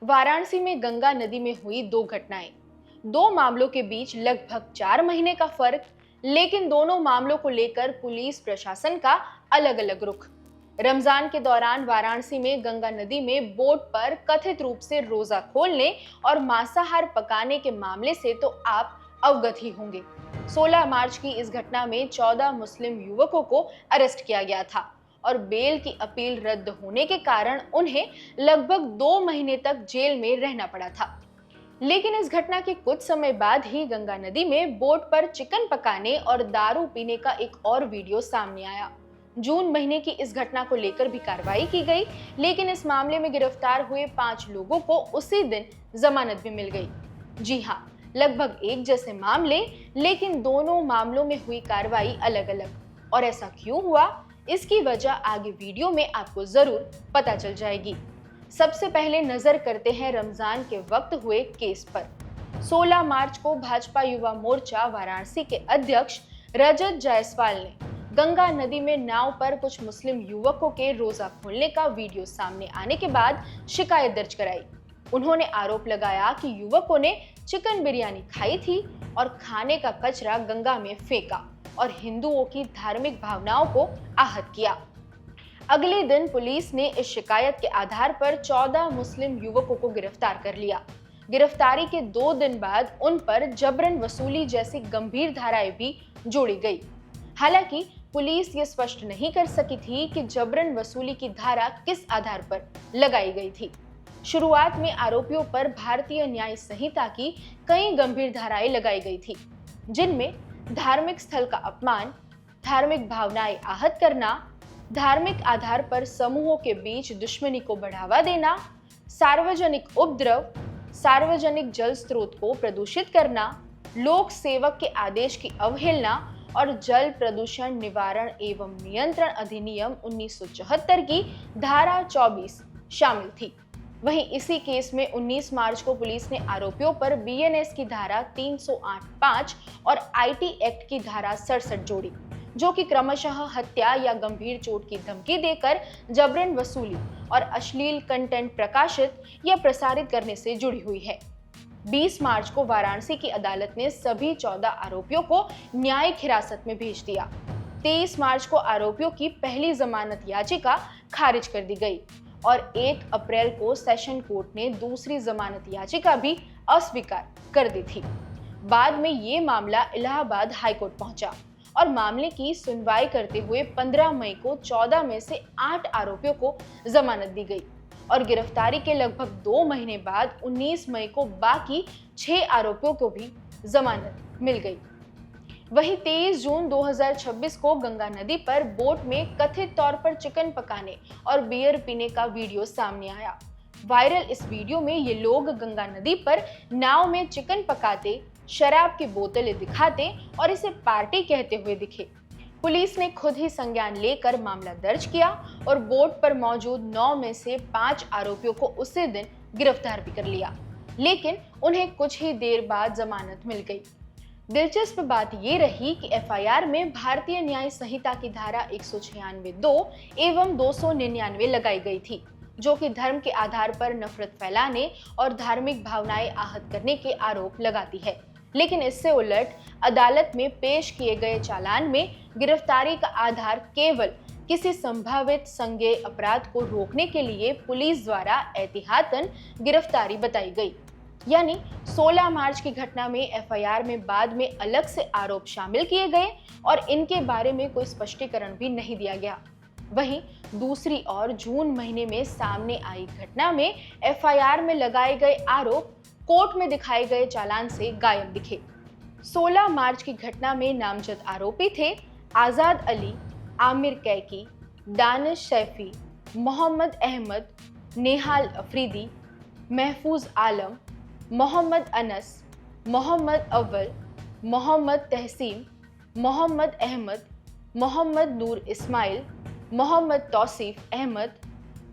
वाराणसी में गंगा नदी में हुई दो घटनाएं। दो मामलों के बीच लगभग 4 महीने का फर्क, लेकिन दोनों मामलों को लेकर पुलिस प्रशासन का अलग अलग रुख। रमजान के दौरान वाराणसी में गंगा नदी में बोट पर कथित रूप से रोजा खोलने और मांसाहार पकाने के मामले से तो आप अवगत ही होंगे। 16 मार्च की इस घटना में 14 मुस्लिम युवकों को अरेस्ट किया गया था और बेल की अपील रद्द होने के कारण उन्हें लगभग 2 महीने तक जेल में रहना पड़ा था। लेकिन इस घटना के कुछ समय बाद ही गंगा नदी में बोट पर चिकन पकाने और दारू पीने का एक और वीडियो सामने आया। जून महीने की इस घटना को लेकर भी कार्रवाई की गई, लेकिन इस मामले में गिरफ्तार हुए 5 लोगों को उसी दिन जमानत भी मिल गई। जी हाँ, लगभग एक जैसे मामले, लेकिन दोनों मामलों में हुई कार्रवाई अलग अलग। और ऐसा क्यों हुआ, इसकी वजह आगे वीडियो में आपको जरूर पता चल जाएगी। सबसे पहले नजर करते हैं रमजान के वक्त हुए केस पर। 16 मार्च को भाजपा युवा मोर्चा वाराणसी के अध्यक्ष रजत जायसवाल ने गंगा नदी में नाव पर कुछ मुस्लिम युवकों के रोजा खोलने का वीडियो सामने आने के बाद शिकायत दर्ज कराई। उन्होंने आरोप लगाया कि युवकों ने चिकन बिरयानी खाई थी और खाने का कचरा गंगा में फेंका और हिंदुओं की धार्मिक भावनाओं को आहत किया। अगले दिन पुलिस ने इस शिकायत के आधार पर 14 मुस्लिम युवकों को गिरफ्तार कर लिया। गिरफ्तारी के 2 दिन बाद उन पर जबरन वसूली जैसी गंभीर धाराएं भी जोड़ी गई। हालांकि पुलिस ये स्पष्ट नहीं कर सकी थी कि जबरन वसूली की धारा किस आधार पर लगाई गई थी। शुरुआत में आरोपियों पर भारतीय न्याय संहिता की कई गंभीर धाराएं लगाई गई थी, जिनमें धार्मिक स्थल का अपमान, धार्मिक भावनाएं आहत करना, धार्मिक आधार पर समूहों के बीच दुश्मनी को बढ़ावा देना, सार्वजनिक उपद्रव, सार्वजनिक जल स्रोत को प्रदूषित करना, लोक सेवक के आदेश की अवहेलना और जल प्रदूषण निवारण एवं नियंत्रण अधिनियम 1974 की धारा 24 शामिल थी। वहीं इसी केस में 19 मार्च को पुलिस ने आरोपियों पर बीएनएस की धारा 308(5) और आईटी एक्ट की धारा 67 जोड़ी, जो कि क्रमशः हत्या या गंभीर चोट की धमकी देकर जबरन वसूली और अश्लील कंटेंट प्रकाशित या प्रसारित करने से जुड़ी हुई है। 20 मार्च को वाराणसी की अदालत ने सभी 14 आरोपियों को न्यायिक हिरासत में भेज दिया। 23 मार्च को आरोपियों की पहली जमानत याचिका खारिज कर दी गई और 1 अप्रैल को सेशन कोर्ट ने दूसरी जमानत याचिका भी अस्वीकार कर दी थी। बाद में ये मामला इलाहाबाद हाईकोर्ट पहुंचा और मामले की सुनवाई करते हुए 15 मई को 14 में से 8 आरोपियों को जमानत दी गई और गिरफ्तारी के लगभग 2 महीने बाद 19 मई को बाकी 6 आरोपियों को भी जमानत मिल गई। वहीं 23 जून 2026 को गंगा नदी पर बोट में कथित तौर पर चिकन पकाने और बियर पीने का वीडियो सामने आया। वायरल इस वीडियो में ये लोग गंगा नदी पर नाव में चिकन पकाते, शराब की बोतलें दिखाते और इसे पार्टी कहते हुए दिखे। पुलिस ने खुद ही संज्ञान लेकर मामला दर्ज किया और बोट पर मौजूद 9 में से 5 आरोपियों को उसी दिन गिरफ्तार भी कर लिया, लेकिन उन्हें कुछ ही देर बाद जमानत मिल गई। दिलचस्प बात ये रही कि एफआईआर में भारतीय न्याय संहिता की धारा 196(2) एवं 299 लगाई गई थी, जो कि धर्म के आधार पर नफरत फैलाने और धार्मिक भावनाएं आहत करने के आरोप लगाती है। लेकिन इससे उलट अदालत में पेश किए गए चालान में गिरफ्तारी का आधार केवल किसी संभावित संज्ञेय अपराध को रोकने के लिए पुलिस द्वारा एहतियातन गिरफ्तारी बताई गई। यानी 16 मार्च की घटना में एफआईआर में बाद में अलग से आरोप शामिल किए गए और इनके बारे में कोई स्पष्टीकरण भी नहीं दिया गया। वहीं दूसरी ओर जून महीने में सामने आई घटना में एफआईआर में लगाए गए आरोप कोर्ट में दिखाए गए चालान से गायब दिखे। 16 मार्च की घटना में नामजद आरोपी थे आजाद अली, आमिर कैकी, दानिश सैफी, मोहम्मद अहमद, नेहाल अफरीदी, महफूज आलम, मोहम्मद अनस, मोहम्मद अव्वल, मोहम्मद तहसीन, मोहम्मद अहमद, मोहम्मद नूर इस्माइल, मोहम्मद तौसीफ अहमद,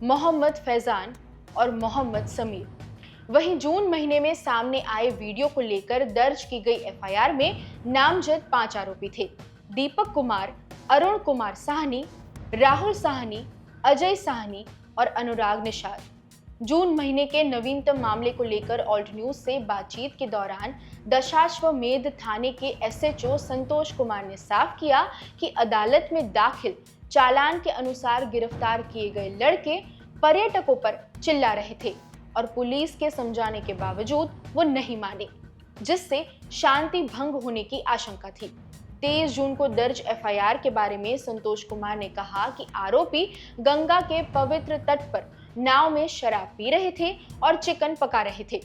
मोहम्मद फैजान और मोहम्मद समीर। वहीं जून महीने में सामने आए वीडियो को लेकर दर्ज की गई एफआईआर में नामजद 5 आरोपी थे: दीपक कुमार, अरुण कुमार साहनी, राहुल साहनी, अजय साहनी और अनुराग निषाद। जून महीने के नवीनतम मामले को लेकर ऑल्ट न्यूज से बातचीत के दौरान दशाश्वमेध थाने के एसएचओ संतोष कुमार ने साफ किया कि अदालत में दाखिल चालान के अनुसार गिरफ्तार किए गए लड़के पर्यटकों पर चिल्ला रहे थे और पुलिस के समझाने के बावजूद वो नहीं माने, जिससे शांति भंग होने की आशंका थी। 23 जून को दर्ज एफआईआर के बारे में संतोष कुमार ने कहा कि आरोपी गंगा के पवित्र तट पर नाव में शराब पी रहे थे और चिकन पका रहे थे।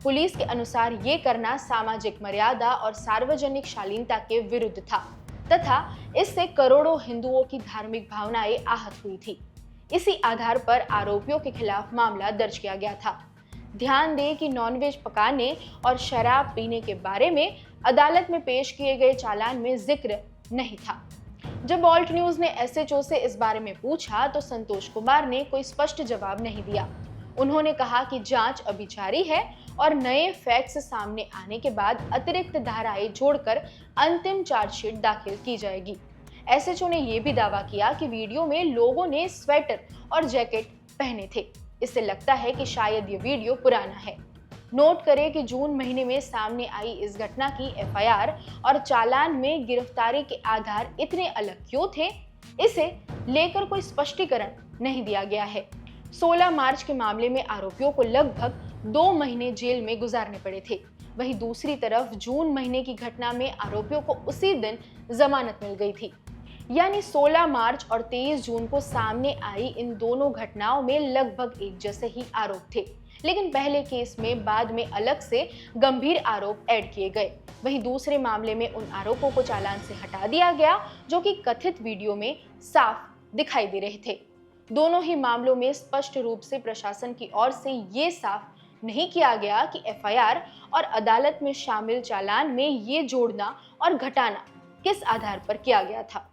पुलिस के अनुसार ये करना सामाजिक मर्यादा और सार्वजनिक शालीनता के विरुद्ध था तथा इससे करोड़ों हिंदुओं की धार्मिक भावनाएं आहत हुई थी। इसी आधार पर आरोपियों के खिलाफ मामला दर्ज किया गया था। ध्यान दें कि नॉनवेज पकाने और शराब पीने के बारे में अदालत में पेश किए गए चालान में जिक्र नहीं था। जब ऑल्ट न्यूज ने एसएचओ से इस बारे में पूछा तो संतोष कुमार ने कोई स्पष्ट जवाब नहीं दिया। उन्होंने कहा कि जांच अभी जारी है और नए फैक्ट्स सामने आने के बाद अतिरिक्त धाराएं जोड़कर अंतिम चार्जशीट दाखिल की जाएगी। एसएचओ ने यह भी दावा किया कि वीडियो में लोगों ने स्वेटर और जैकेट पहने थे। इससे लगता है कि शायद ये वीडियो पुराना है। नोट करें कि जून महीने में सामने आई इस घटना की एफआईआर और चालान में गिरफ्तारी के आधार इतने अलग क्यों थे, इसे लेकर कोई स्पष्टीकरण नहीं दिया गया है। 16 मार्च के मामले में आरोपियों को लगभग 2 महीने जेल में गुजारने पड़े थे। वहीं दूसरी तरफ जून महीने की घटना में आरोपियों को उसी दिन जमानत मिल गई थी। यानी 16 मार्च और 23 जून को सामने आई इन दोनों घटनाओं में लगभग एक जैसे ही आरोप थे, लेकिन पहले केस में बाद में अलग से गंभीर आरोप ऐड किए गए। वहीं दूसरे मामले में उन आरोपों को चालान से हटा दिया गया जो कि कथित वीडियो में साफ दिखाई दे रहे थे। दोनों ही मामलों में स्पष्ट रूप से प्रशासन की ओर से ये साफ नहीं किया गया कि एफआईआर और अदालत में शामिल चालान में ये जोड़ना और घटाना किस आधार पर किया गया था।